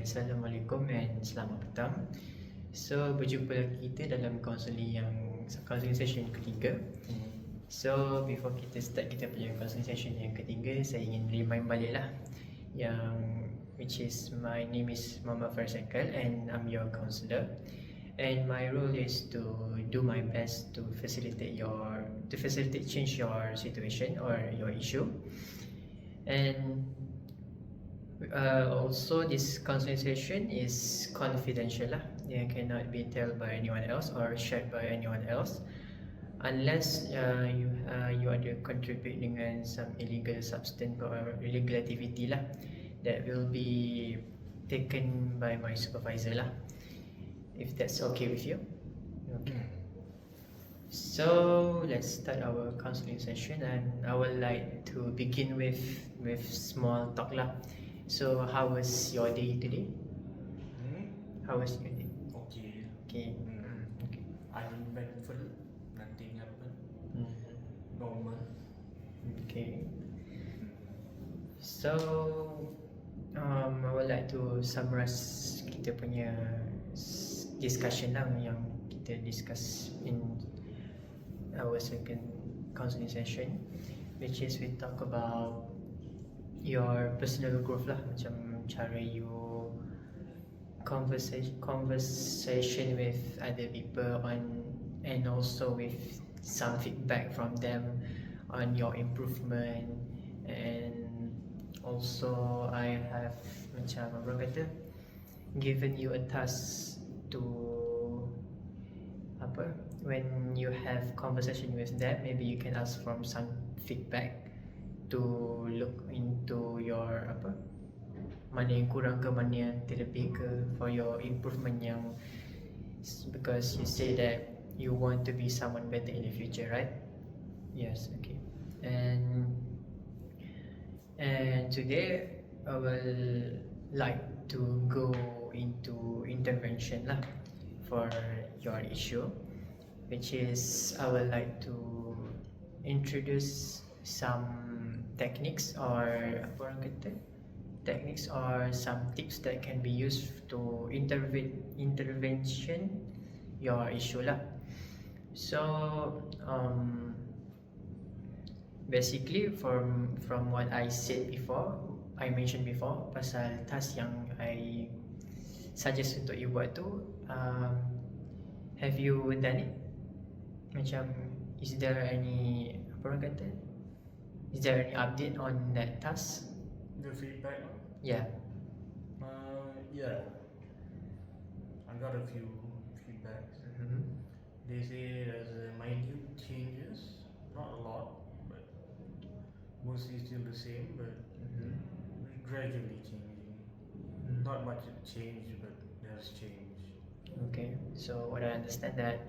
Assalamualaikum and selamat petang. So, berjumpa lagi kita dalam counselling session ketiga. So, before kita start kita punya counselling session yang ketiga, saya ingin remind balik lah which is my name is Muhammad Farsaikal and I'm your counsellor. And my role is to do my best to facilitate change your situation or your issue. And also this counseling session is confidential lah. It cannot be told by anyone else or shared by anyone else unless you ada contribute dengan some illegal substance or illegal activity lah that will be taken by my supervisor lah, if that's okay with you. Okay. So let's start our counseling session, and I would like to begin with small talk lah. So how was your day today? How was your day? Okay. Okay. Okay. Uneventful. Nothing happened. Normal. Okay. So I would like to summarize kita punya discussion lah yang kita discuss in our second counseling session, which is we talk about your personal growth lah, macam cara you conversation with other people and also with some feedback from them on your improvement. And also I have macam apa kata given you a task to when you have conversation with them, maybe you can ask from some feedback to look into your mana yang kurang ke, mana yang terlebih ke, for your improvement yang, because you say that you want to be someone better in the future, right? Yes. Okay. And today I will like to go into intervention lah for your issue, which is I would like to introduce some techniques or some tips that can be used to intervention your issue lah. So basically from what I mentioned before pasal task yang I suggest untuk you buat tu, have you done it? Macam is there any is there any update on that task? The feedback? Yeah. Yeah. I got a few feedbacks. They say there's minute changes, not a lot, but mostly still the same, but gradually changing. Not much change, but there's change. Okay, so what I understand that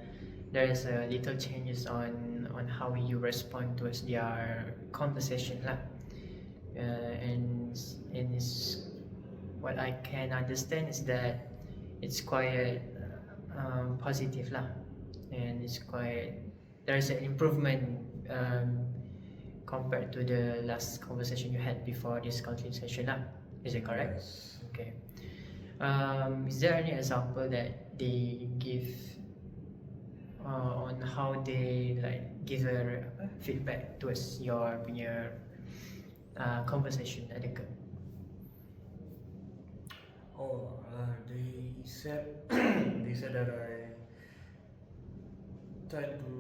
there is a little changes on how you respond towards their conversation lah, and what I can understand is that it's quite positive lah, and it's quite, there's an improvement compared to the last conversation you had before this counseling session lah. Is it correct? Yes. Okay. Is there any example that they give on how they give a feedback towards your punya conversation, ada ke? They said that I tried to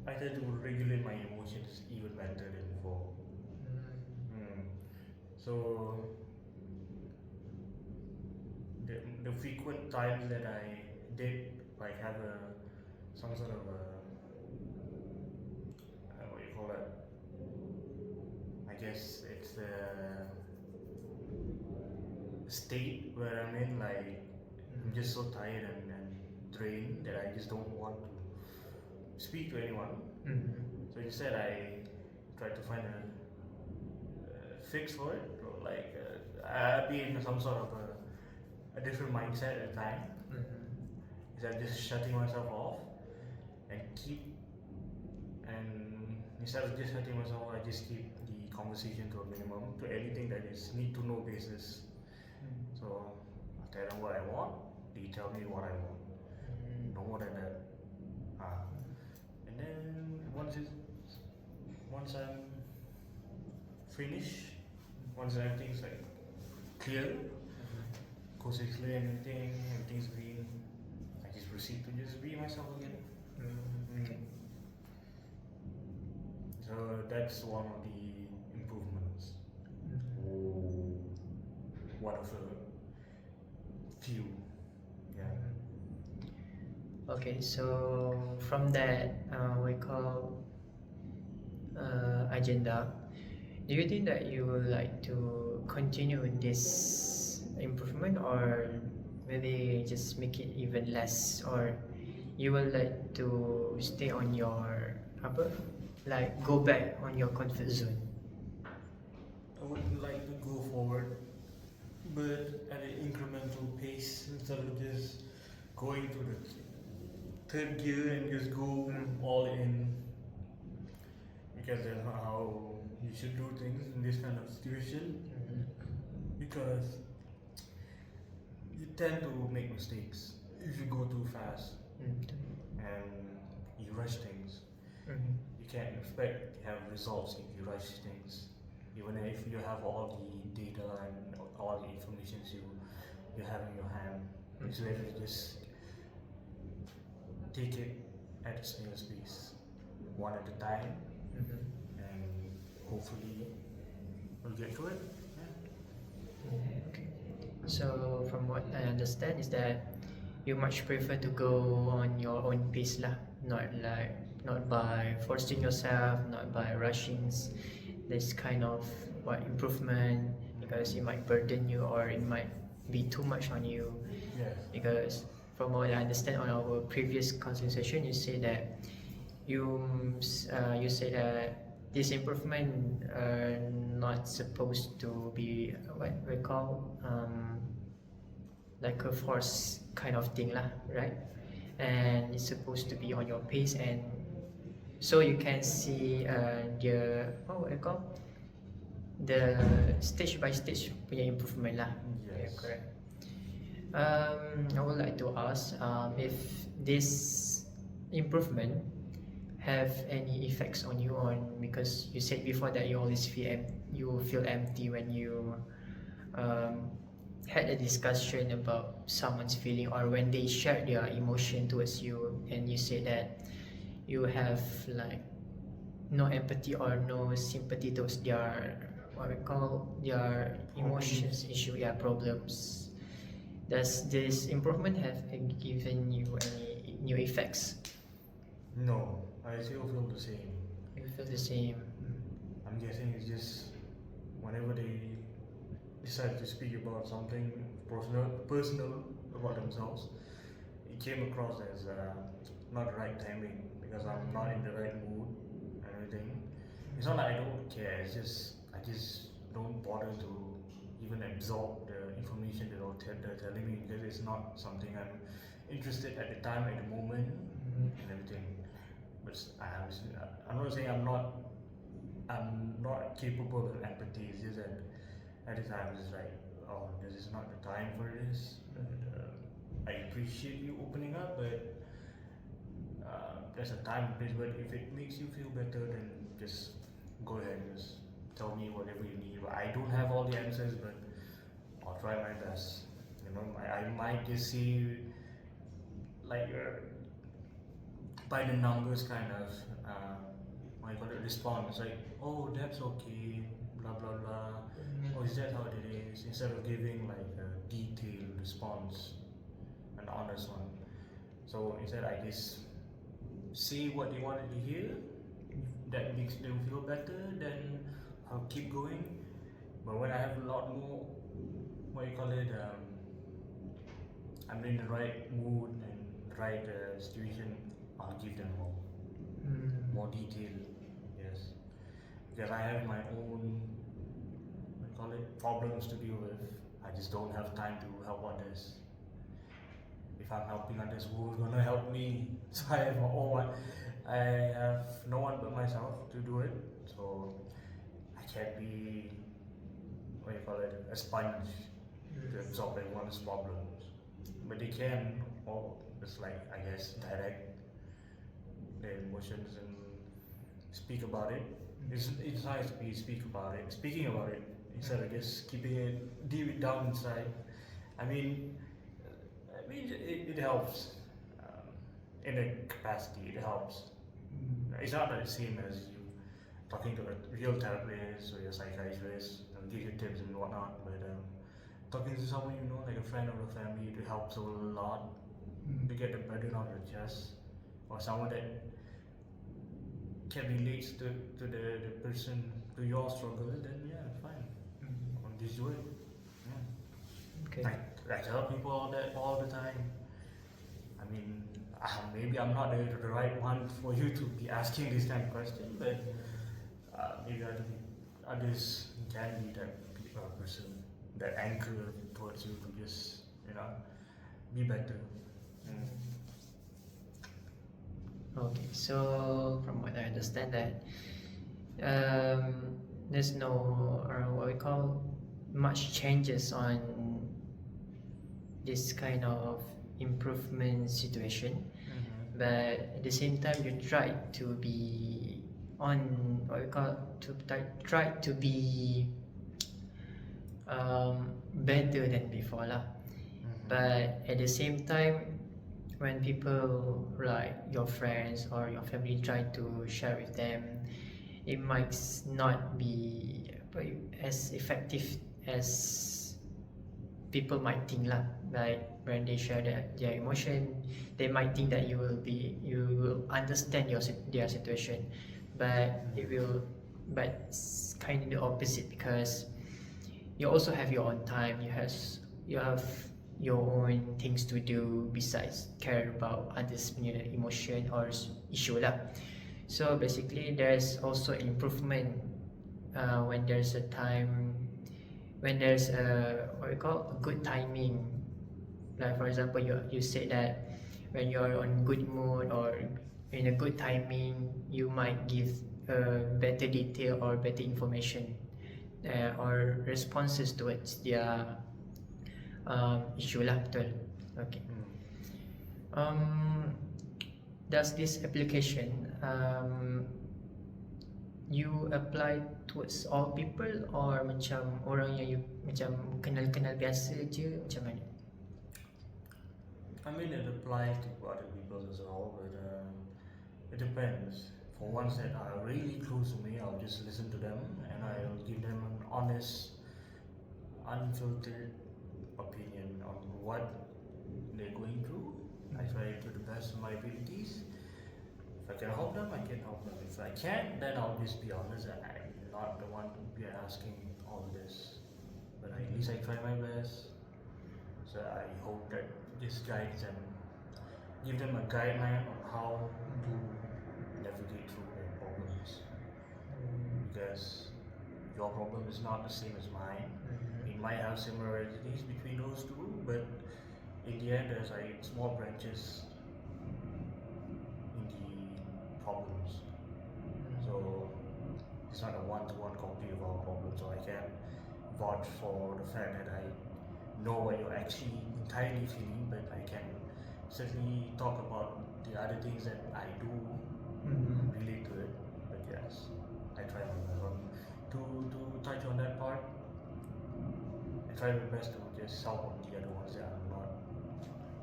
I tried to regulate my emotions even better than before. So the frequent times that I did have some sort of I guess it's a state where I'm in, I'm just so tired and drained that I just don't want to speak to anyone. So instead I tried to find a fix for it, or I'd be in some sort of a different mindset at the time. Instead of just shutting myself off and instead of just shutting myself off, I just keep the conversation to a minimum, to anything that is need to know basis. So I tell them what I want, they tell me what I want. No more than that. And then once I'm finished, once everything's like clear, course is clear, everything's green, I just proceed to just be myself again. Okay. So that's one of the improvements. One of the few. Yeah. Okay, so from that, we call agenda. Do you think that you would like to continue in this improvement, or maybe just make it even less, or you would like to stay on your apa, like go back on your comfort zone? I would like to go forward, but at an incremental pace instead of just going to the third gear and just go all in, because that's not how you should do things in this kind of situation. Because you tend to make mistakes if you go too fast and you rush things. You can't expect to have results if you rush things, even if you have all the data and all the information you have in your hand. It's better to just take it at a snail's pace, one at a time, and hopefully we'll get through it. Okay. So from what I understand is that you much prefer to go on your own pace lah, not by forcing yourself, not by rushing this kind of improvement, because it might burden you or it might be too much on you. Yes. Because from what I understand on our previous counseling session, you say that you say that this improvement are not supposed to be what we call like a force kind of thing lah, right? And it's supposed to be on your pace, and so you can see the what we call the stage by stage punya improvement lah. Yes. Yeah, correct. I would like to ask if this improvement have any effects on you, because you said before that you always feel empty when you had a discussion about someone's feeling, or when they shared their emotion towards you, and you said that you have like no empathy or no sympathy towards their what we call their emotions issue, problems. Does this improvement have given you any new effects? No, I still feel the same. You feel the same? I'm guessing it's just whenever they decide to speak about something personal about themselves, it came across as not the right timing, because I'm not in the right mood and everything. It's not like I don't care, it's just I just don't bother to even absorb the information they're telling me, because it's not something I'm interested at the time, at the moment, and everything. But I'm not saying I'm not capable of empathy. It's just that at the time it's like, oh, this is not the time for this. I appreciate you opening up, but there's a time and place. But if it makes you feel better, then just go ahead and just tell me whatever you need. I don't have all the answers, but I'll try my best. I might just see like by the numbers kind of what you call it, response, like, oh, that's okay, blah blah blah. Oh, is that how it is? Instead of giving like a detailed response, an honest one. So instead, I just say what they wanted to hear. That makes them feel better. Then I'll keep going. But when I have a lot more, what you call it, I'm in the right mood and right situation, I'll give them more detail. Yes, because I have my own, what you call it, problems to deal with. I just don't have time to help others. If I'm helping others, who's gonna help me? So I have no one but myself to do it. So I can be, what do you call it, a sponge to absorb everyone's problems. But they can, or it's like, I guess, direct their emotions and speak about it. It's nice to speaking about it, instead of just keeping it deep down inside. I mean, it helps. In a capacity, it helps. It's not the same as you talking to a real therapist or your psychiatrist and give you tips and whatnot, but talking to someone you know, like a friend or a family, it helps a lot to get the burden off your chest, or someone that can relate to the person, to your struggle, then yeah, fine. Just do it. Yeah. Okay. I tell people all the time. I mean, maybe I'm not the right one for you to be asking this kind of question, but maybe others can be that person, that anchor towards you to just, be better. Okay, so from what I understand that there's no what we call much changes on this kind of improvement situation, but at the same time you try to be on what we call try to be better than before lah. But at the same time, when people like your friends or your family try to share with them, it might not be as effective as people might think lah. Like when they share their emotion, they might think that you will understand their situation, but it's kind of the opposite, because you also have your own time. You have your own things to do besides care about others' emotion or issue lah. So basically, there's also improvement when there's a time, when there's a what we call good timing. Like for example, you said that when you're on good mood or in a good timing, you might give better detail or better information or responses towards their issue lah, betul. Okay. Does this application you apply towards all people or macam orang yang you macam kenal-kenal biasa je, macam mana? I mean, it applies to other people as well, but it depends. For ones that are really close to me, I'll just listen to them and I'll give them an honest, unfiltered opinion on what they're going through. I try to the best of my abilities. If I can help them, I can help them. If I can't, then I'll just be honest that I'm not the one to be asking all this. But at least I try my best. So I hope that this guides them, give them a guideline on how to navigate through their problems. Because your problem is not the same as mine. It might have similarities between those two, but in the end, there's like small branches in the problems. So it's not a one-to-one copy of our problem. So I can't vouch for the fact that I know what you're actually entirely feeling, but I can certainly talk about the other things that I do relate to it. But yes, I try my best to touch on that part. I try my best to just help on the other ones that I'm not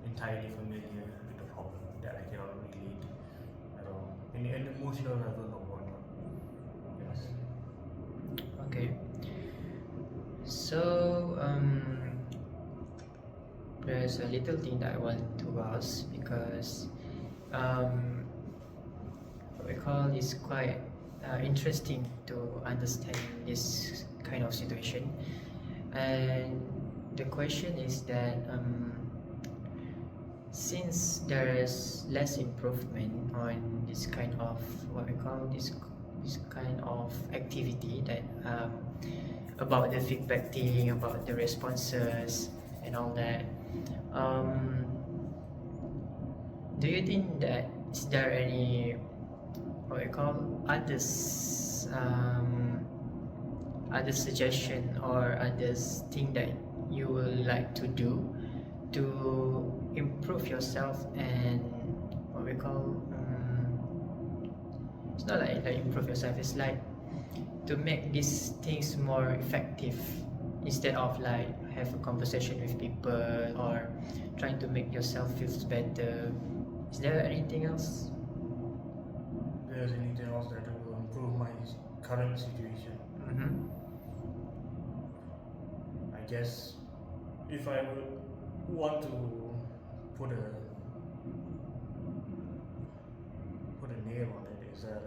entirely familiar with the problem, that I cannot relate at all, in an emotional level or whatnot. Yes. Okay. So there's a little thing that I want to ask, because what we call is quite interesting to understand this kind of situation, and the question is that since there is less improvement on this kind of what we call this kind of activity, that about the feedback thing, about the responses and all that, do you think that is there any what we call others other suggestion or others thing that you would like to do to improve yourself and what we call it's not like improve yourself, it's like to make these things more effective instead of like have a conversation with people or trying to make yourself feel better. Is there anything else? If there's anything else that will improve my current situation, I guess if I would want to put a nail on it, is that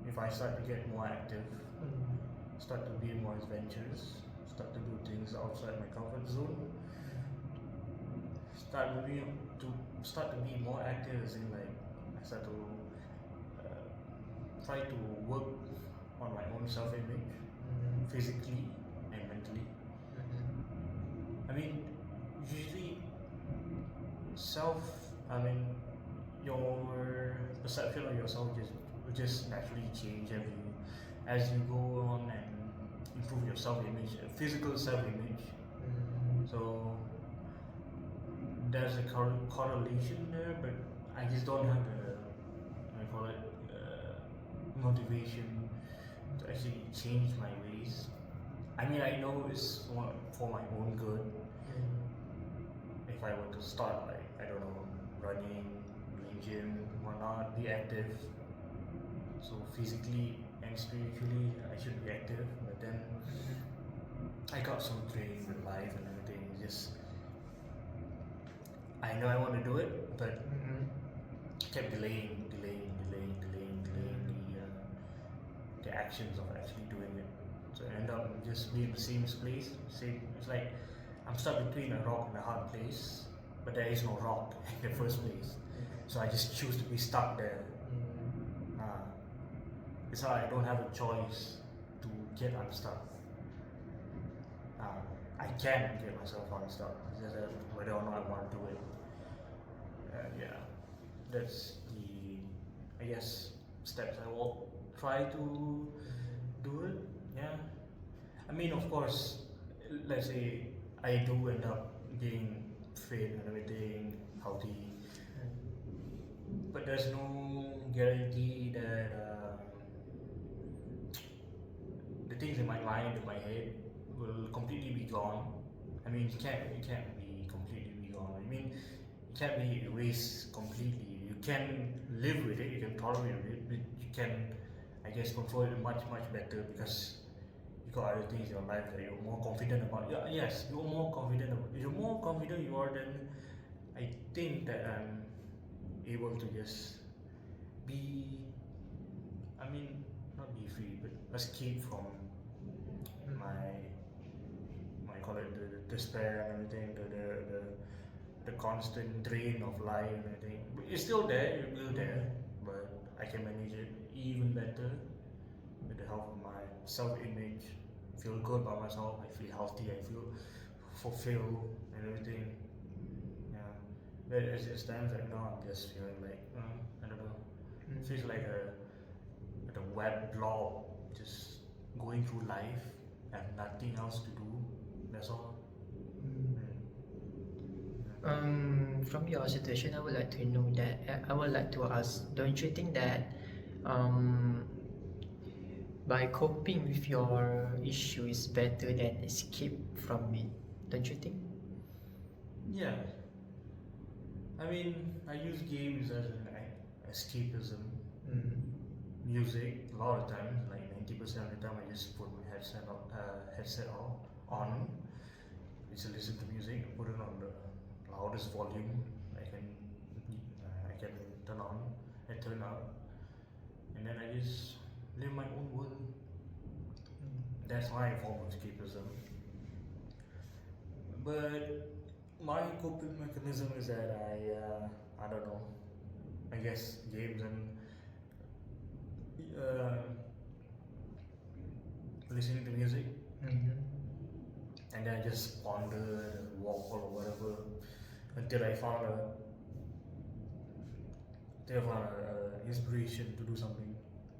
if I start to get more active, start to be more adventurous, start to do things outside my comfort zone, start to be more active, as in like I start to try to work on my own self-image, physically and mentally. I mean, usually your perception of yourself will just naturally change as you go on and improve your self-image, physical self-image. So there's a correlation there, but I just don't have the motivation to actually change my ways. I mean, I know it's for my own good. If I were to start, like, I don't know, running, doing gym, whatnot, be active. So physically and spiritually, I should be active. But then I got so drained with life and everything. I know I want to do it, but kept delaying the actions of actually doing it. So I end up just being in the same place. It's like I'm stuck between a rock and a hard place, but there is no rock in the first place. So I just choose to be stuck there. It's how I don't have a choice to get unstuck. I can get myself unstuck. It's just whether or not I want to do it. Yeah, that's I guess, steps I will try to do it. Yeah, I mean, of course, let's say I do end up being fit and everything, healthy, but there's no guarantee that the things in my mind, in my head, will completely be gone. I mean, it can't be completely be gone. I mean, it can't be erased completely. You can live with it, you can tolerate it, but you can, I guess, control it much better because you got other things in your life that you're more confident about. Yeah, yes, you're more confident. The more confident you are, then I think that I'm able to just be. I mean, not be free, but escape from my call it the despair and everything, the constant drain of life and everything. It's still there, it's still there, but I can manage it even better with the help of my self-image. Feel good about myself. I feel healthy. I feel fulfilled and everything. Yeah, but it's times right now I'm just feeling like I don't know. It feels like a web blob just going through life. I have nothing else to do. That's all. From your situation, I would like to know that I would like to ask, don't you think that by coping with your issue is better than escape from it? Don't you think? Yeah. I mean, I use games as an escapism. Music, a lot of times, like 90% of the time, I just put my headset on. Just listen to music, put it on the loudest volume I can turn up, and then I just live my own world. That's my form of escapism. But my coping mechanism is that I don't know. I guess games and listening to music, and then I just ponder and walk or whatever until I found inspiration to do something.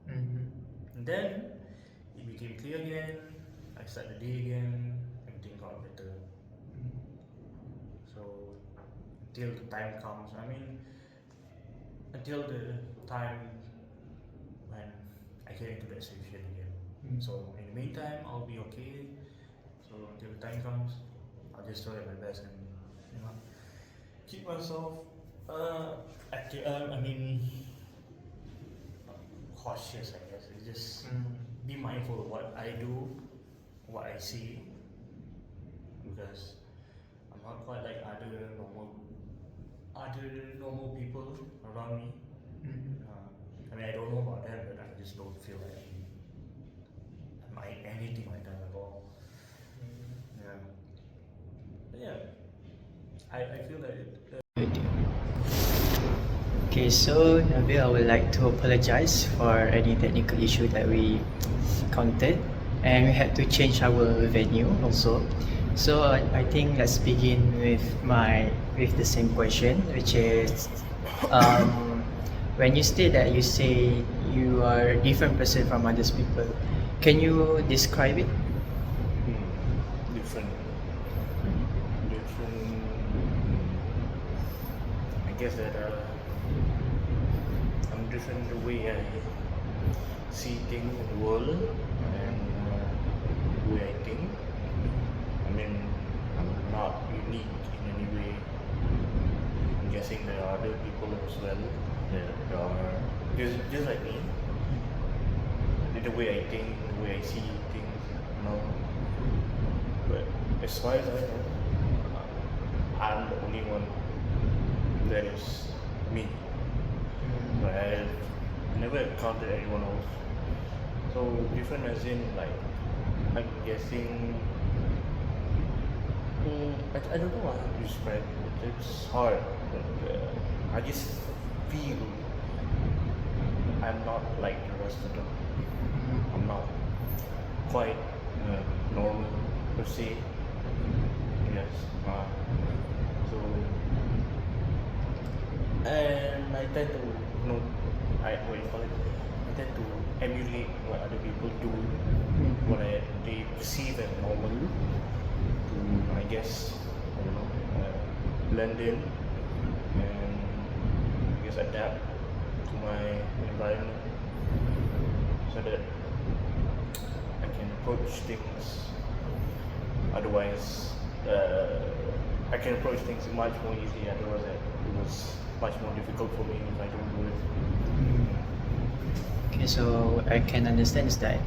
And then became clear again. I started the day again. Everything got better. So until the time comes, I mean, until the time when I get into that situation again. So in the meantime, I'll be okay. So until the time comes, I'll just try my best and keep myself active. I mean, cautious. I guess it's just be mindful of what I do, what I see, because I'm not quite like other normal people around me. I mean, I don't know about them, but I just don't feel like I'm anything like that at all. Yeah. But yeah, I feel that Okay, so Nabil, I would like to apologize for any technical issue that we encountered, and we had to change our venue also. So I think let's begin with the same question, which is when you state that you say you are a different person from others people, can you describe it? different. I guess that I'm different the way I see things in the world and the way I think. I mean, I'm not unique in any way. I'm guessing there are other people as well that are just like me. The way I think, the way I see things. But as far as I know, I'm the only one that is me. But I've never encountered anyone else. So different as in like, I'm guessing. I don't know how to describe it. It's hard. But, I just feel I'm not like the rest of them. I'm not quite normal per se. Yes. So, and I tend to I tend to emulate what other people do, what they perceive as normal. To, I guess, I don't know, blend in and I guess adapt to my environment so that I can approach things. Otherwise, I can approach things much more easily. Otherwise, it was much more difficult for me if I don't do it. Okay, so I can understand is that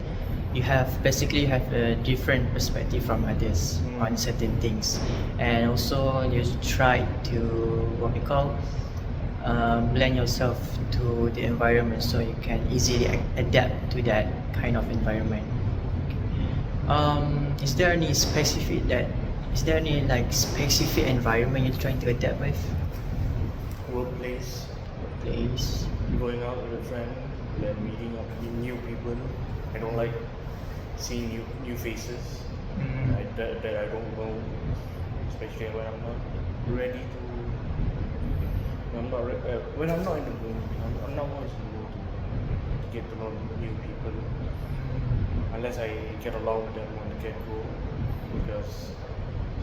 you have a different perspective from others on certain things, and also you try to what we call blend yourself to the environment so you can easily adapt to that kind of environment. Is there any specific environment you're trying to adapt with? Workplace, Place. going out with a friend, then meeting up with new people. I don't like seeing new faces that I don't know, especially when I'm not ready to. When I'm not in the mood. I'm not always in the mood to get to know new people, unless I get along with them on the get-go. Because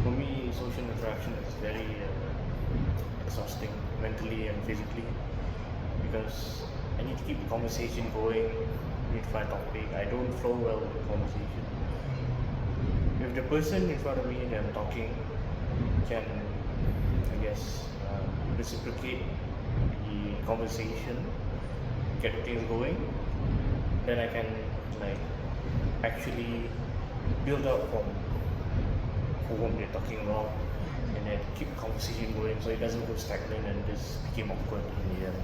for me, social interaction is very exhausting mentally and physically. Because I need to keep the conversation going, need to find a topic. I don't flow well with the conversation. If the person in front of me that I'm talking can, I guess, reciprocate the conversation, get things going, then I can actually build up from whom they're talking about, and then keep the conversation going so it doesn't go stagnant and just become awkward in the end.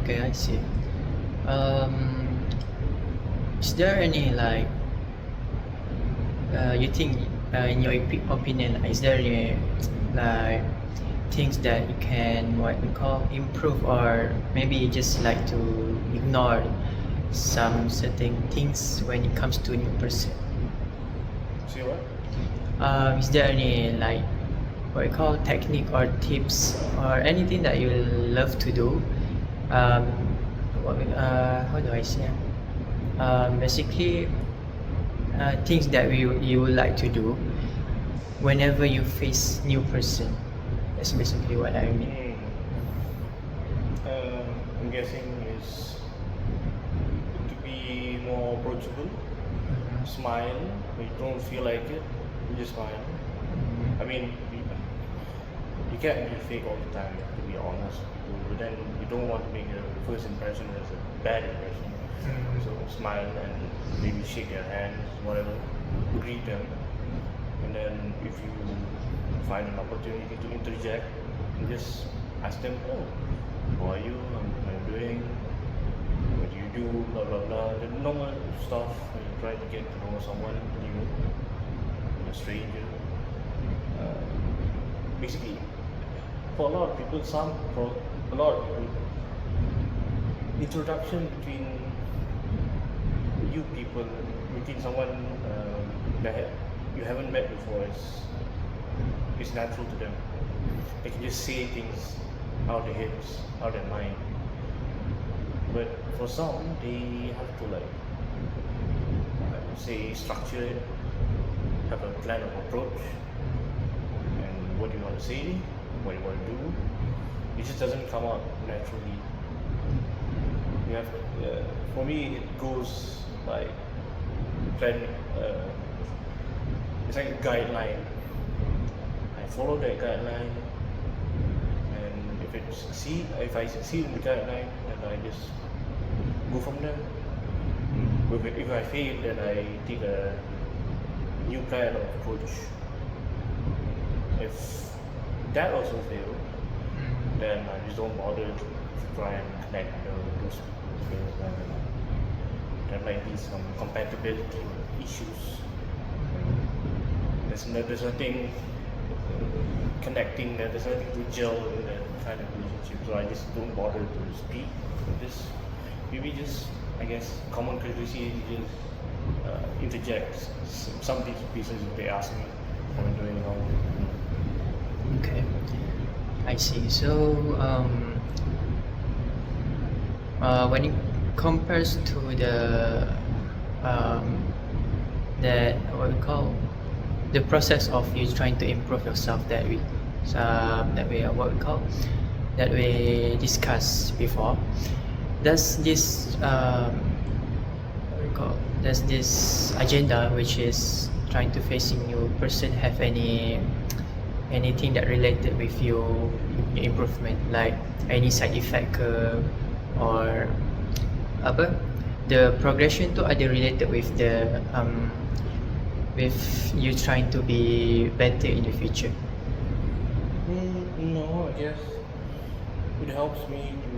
Okay, I see. Is there any you think in your opinion, is there any things that you can what we call improve, or maybe you just like to ignore some certain things when it comes to a new person? See what? Is there any what we call technique or tips or anything that you love to do? How do I say? Basically, things that you would like to do whenever you face new person. That's basically what I mean. I'm guessing is to be more approachable. Smile when you don't feel like it. You just smile. I mean, you can't be fake all the time. You have to be honest. But then you don't want to make a first impression as a bad impression. So smile and maybe shake their hands, whatever. Greet them, and then if you find an opportunity to interject, you just ask them, "Oh, how are you? How are you doing? What do you do? Blah blah blah." The normal stuff when you try to get to know someone new, a stranger. Basically, for a lot of people, a lot of people, introduction between you people, between someone that you haven't met before is natural to them. They can just say things out their heads, out their mind. But for some, they have to say structure it, have a plan of approach, and what do you want to say, what do you want to do. It just doesn't come out naturally. You have, for me, it goes like plan. It's like a guideline. I follow that guideline, and if I succeed in the guideline, then I just go from there. If I fail, then I take a new plan of approach. If that also fails, then I just don't bother to try and connect those people. There might be some compatibility issues. There's nothing connecting, there's nothing to gel in that kind of relationship. So I just don't bother to speak. Maybe just, I guess, common courtesy, just interject some pieces if they ask me what I'm doing wrong. Okay, I see. So when it compares to that what we call the process of you trying to improve yourself that we discussed before, does this does this agenda, which is trying to face a new person, have anything that related with your improvement, like any side effect or apa, the progression tu ada related with with you trying to be better in the future? No, I guess it helps me to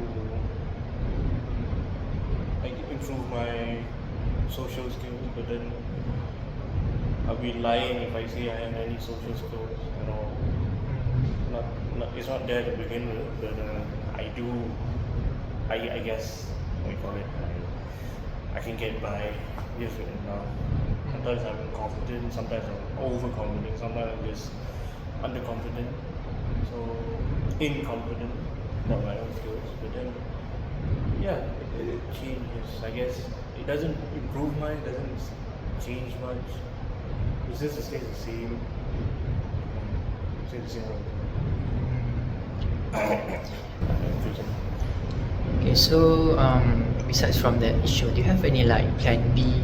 improve my social skills, but then I'll be lying if I say I have any social skills at all. It's not there to begin with, but I do. I guess what you call it. I can get by just with enough. Sometimes I'm confident, sometimes I'm overconfident, sometimes I'm just underconfident. So inconfident about my own skills. But then, yeah, it changes. I guess it doesn't improve mine, it doesn't change much. It just stays the same. Stays the same. Okay, so besides from that issue, do you have any like plan B?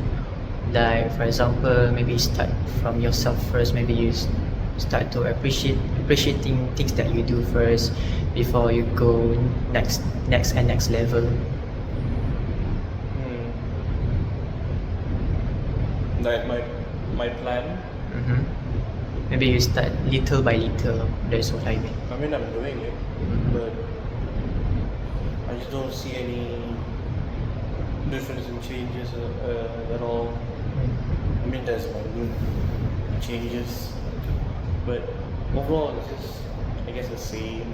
Like for example, maybe start from yourself first. Maybe you start to appreciating things that you do first before you go next level. Like my plan. Maybe you start little by little. That's what I mean. I mean, I'm doing it, but I just don't see any difference in changes at all. I mean, there's minute changes, but overall it's just, I guess, the same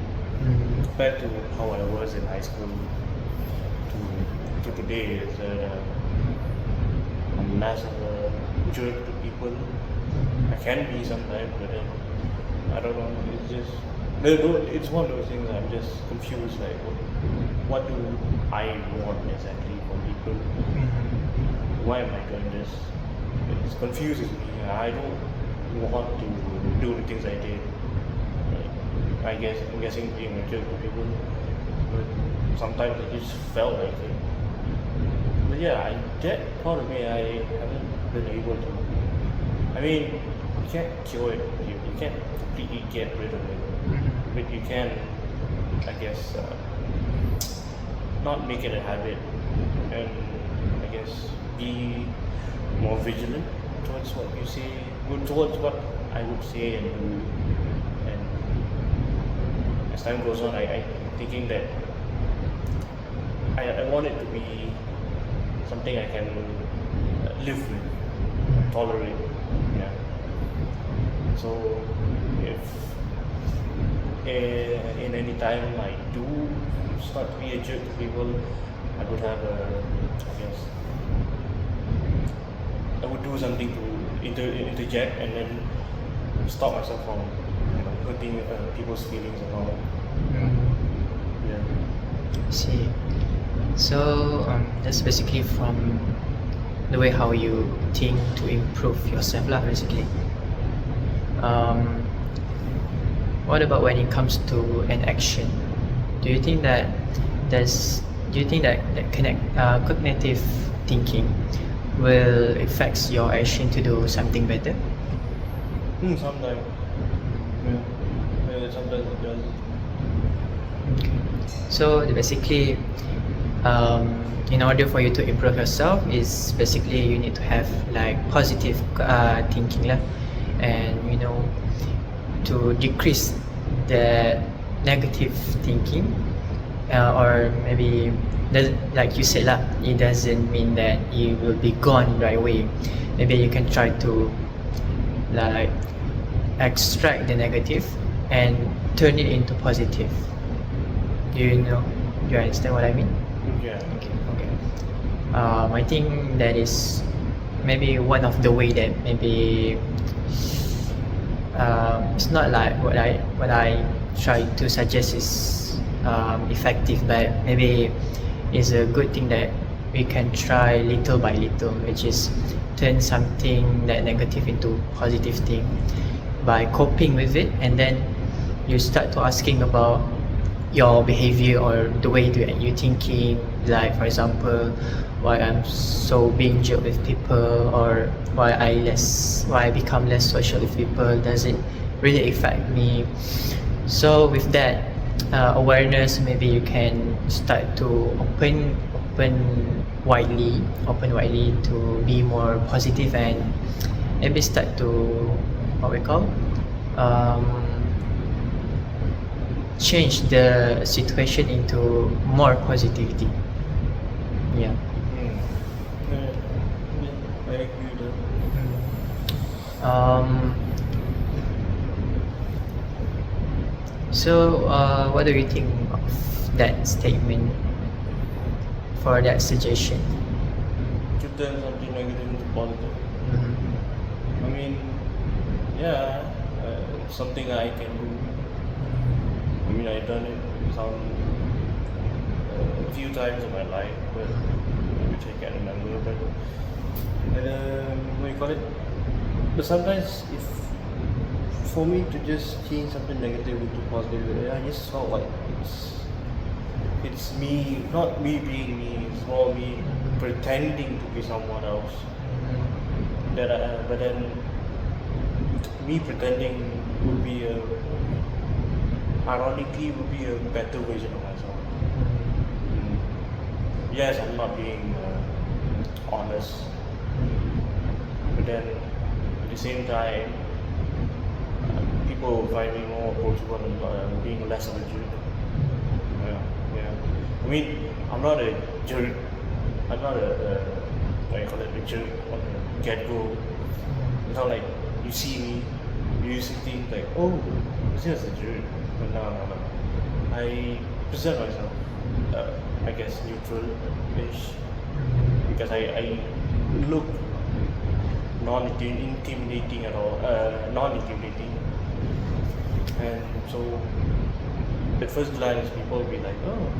compared to how I was in high school to today. It's I'm less of a jerk to people. I can be sometimes, but then I don't know. It's just it's one of those things. I'm just confused. Like, what do I want exactly from people? why am I doing this? It confuses me. I don't want to do the things I did. I'm guessing being a jerk to people, but sometimes I just felt like it. But yeah, that part of me I haven't been able to. I mean, you can't cure it. You can't completely get rid of it, but you can, I guess, not make it a habit, and I guess be more vigilant towards what you say, towards what I would say and do. And as time goes on, I'm thinking that I want it to be something I can live with, tolerate. Yeah. So if in any time I do start to be a jerk to people, I would have I guess I would do something to interject and then stop myself from hurting people's feelings and all. Yeah. See. So that's basically from the way how you think to improve yourself lah, basically. What about when it comes to an action? Do you think that cognitive thinking will affect your action to do something better? Sometimes. Yeah. Sometimes it does. Okay. So basically, in order for you to improve yourself, is basically you need to have like positive thinking lah, and to decrease the negative thinking, or maybe like you said lah, it doesn't mean that it will be gone right away. Maybe you can try to like extract the negative and turn it into positive. Do you understand what I mean? Yeah. Okay. I think that is maybe one of the way that maybe it's not like what I try to suggest is effective, but maybe it's a good thing that we can try little by little, which is turn something that negative into positive thing by coping with it, and then you start to asking about your behavior or the way that you thinking, like for example, why I'm so being jerk with people, or why I become less social with people, does it really affect me? So with that awareness, maybe you can start to open widely to be more positive, and maybe start to what we call change the situation into more positivity. Yeah. I agree with So what do you think of that statement, for that suggestion? to turn something negative into positive. Mm-hmm. I mean, yeah, it's something I can do. I mean, I've done it a few times in my life, but which I can't remember. But what do you call it? But sometimes, if for me to just change something negative into positive, I just felt like it's me, not me being me. It's more me pretending to be someone else. But then me pretending would be ironically would be a better version of myself. Yes, I'm not being honest, but then at the same time, people find me more approachable and being less of a jerk. Yeah. I mean, I'm not a jerk. I'm not a what do you call it, a jerk on the get-go. It's not like you see me, you used to think like, oh, this is a jerk. But no. I present myself, I guess, neutral-ish, because I look non-intimidating at all, non-intimidating, and so at first glance people will be like, oh,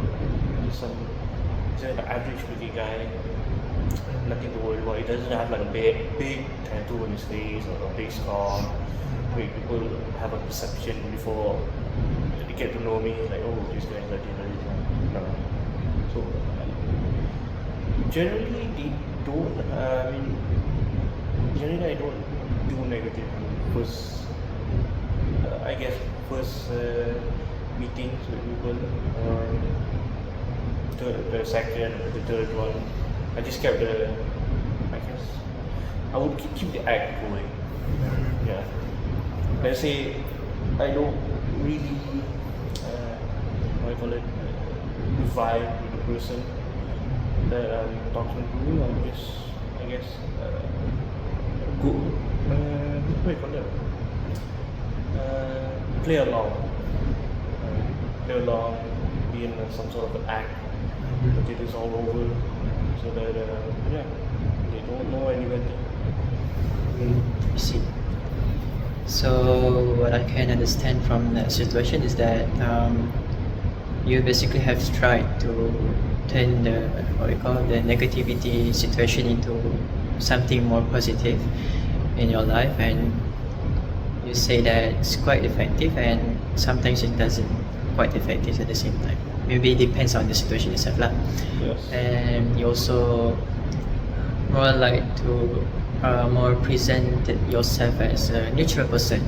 he's an average looking guy, nothing to worry about. He doesn't have like a big tattoo on his face or a big scar. Where people have a perception before they get to know me, like, oh, this guy's like this. No. So generally they don't. Generally I don't do negative first. I guess first meetings with people, or the second or the third one. I just kept I would keep the act going. Yeah. Let's say I don't really, what do you call it, vibe with the person that I'm talking to. I'm just, I guess, go, what do you call it? Play along. Be in some sort of an act until it's all over, so that yeah, they don't know any better. I see. So what I can understand from that situation is that you basically have tried to turn the the negativity situation into something more positive in your life, and you say that it's quite effective, and sometimes it doesn't quite effective at the same time. Maybe it depends on the situation itself lah. Yes. And you also more like to more present yourself as a neutral person.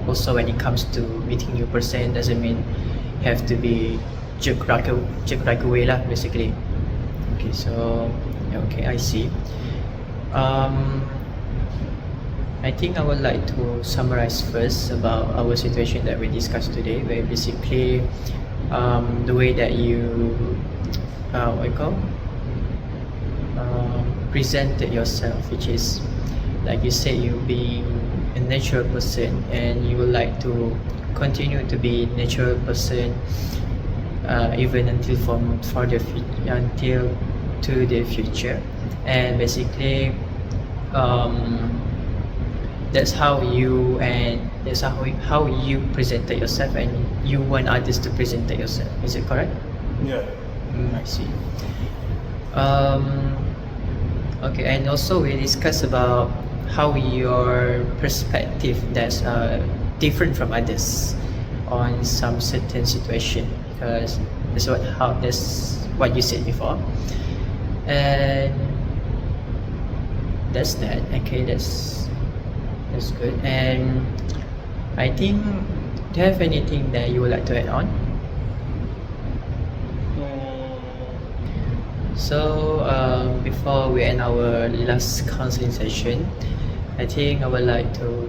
Also when it comes to meeting new person, doesn't mean have to be jerk right away lah, basically. Okay, so okay, I see. I think I would like to summarize first about our situation that we discussed today, where basically the way that you presented yourself, which is like you said, you being a natural person, and you would like to continue to be a natural person even until until to the future. And basically that's how you presented yourself, and you want others to present yourself. Is it correct? Yeah. I see. Okay, and also we discussed about how your perspective that's different from others on some certain situation, because that's what you said before, and that's that. Okay, that's good. And I think, do you have anything that you would like to add on? So before we end our last counseling session, I think I would like to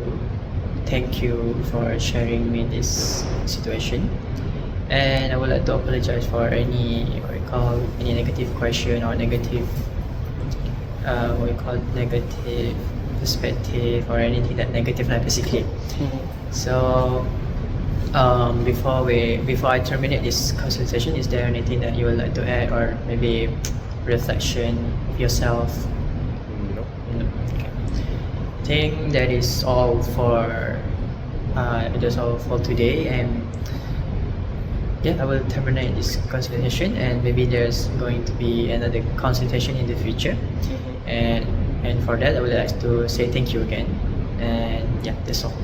thank you for sharing me this situation, and I would like to apologize for any any negative question or negative negative perspective or anything that negative like basically. So before I terminate this consultation, is there anything that you would like to add, or maybe reflection of yourself? No. Okay. I think that is all for today, and yeah, I will terminate this consultation, and maybe there's going to be another consultation in the future. And for that, I would like to say thank you again, and yeah, that's all.